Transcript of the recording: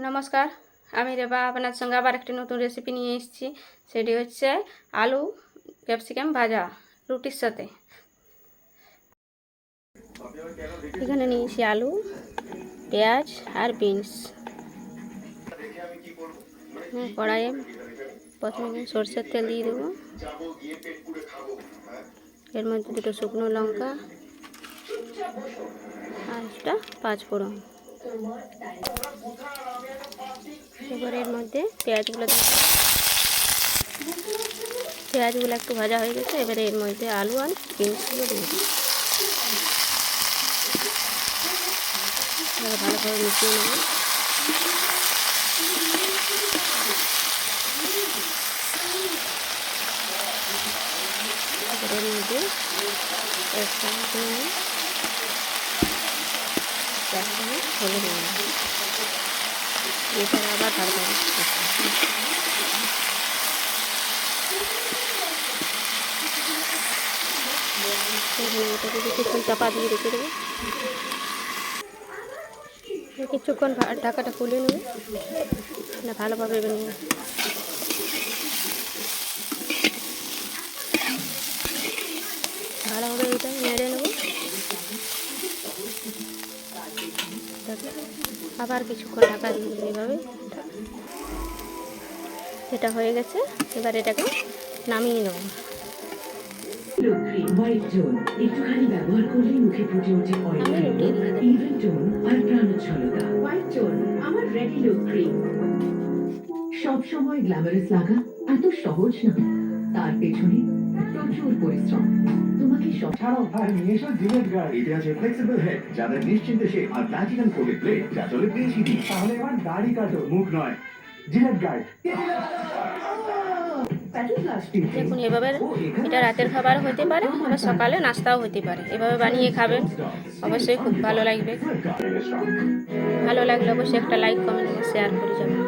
নমস্কার, আমি রেবা আপনার সঙ্গে আবার একটি নতুন রেসিপি নিয়ে এসেছি। সেটি হচ্ছে আলু ক্যাপসিকাম ভাজা রুটির সাথে। এখানে নিয়েছি আলু, পেঁয়াজ আর বিনস। কড়াইয়ে প্রথমে সরষের তেল দিয়ে দেবো। এর মধ্যে দুটো শুকনো লঙ্কা আর একটা পাঁচফোড়ন। এবার এর মধ্যে পেঁয়াজগুলো একটু ভাজা হয়ে গেছে। এবারে এর মধ্যে আলু আর বিনসগুলো দিয়ে দিই। ভালোভাবে মিশিয়ে নেব। এর মধ্যে এক চামচ হলুদ নেব। এটা আবার ভালোভাবে এটাকে কিছুক্ষণ চাপা দিয়ে রেখে দেবো। কিছুক্ষণ ঢাকাটা খুলে নেব, না ভালোভাবে নিয়ে ভালোভাবে এটা নেড়ে নেব। আবার কিছুক্ষণ ঢাকা দিয়ে দেবো। এইভাবে এটা হয়ে গেছে। এবার এটাকে নামিয়ে নেব। হোয়াইট টোন একটুখানি ব্যবহার করলেই মুখে ফুটে ওঠে ইভেন টোন আর প্রাণোচ্ছলতা। হোয়াইট টোন আমার রেডি লুক ক্রিম। সব সময় গ্ল্যামারাস লাগা এত সহজ না, তার পেছনে প্রচুর পরিশ্রম। তোমাকে সব ছাড়াও আর নিয়ে এসো জিলেট গার্ড। এতে আছে ফ্লেক্সিবল হেড, যাদের নিশ্চিন্তে শেপ আর প্লাটিনাম কোটেড ব্লেড, যা চলে বেশি দিন। তাহলে এবার দাড়ি কাটো, মুখ নয়। Gillette guard. দেখুন, এভাবে এটা রাতের খাবার হতে পারে, আবার সকালে নাস্তাও হতে পারে। এভাবে বানিয়ে খাবেন, অবশ্যই খুব ভালো লাগবে। ভালো লাগলে অবশ্যই একটা লাইক, কমেন্ট এবং শেয়ার করে যাবেন।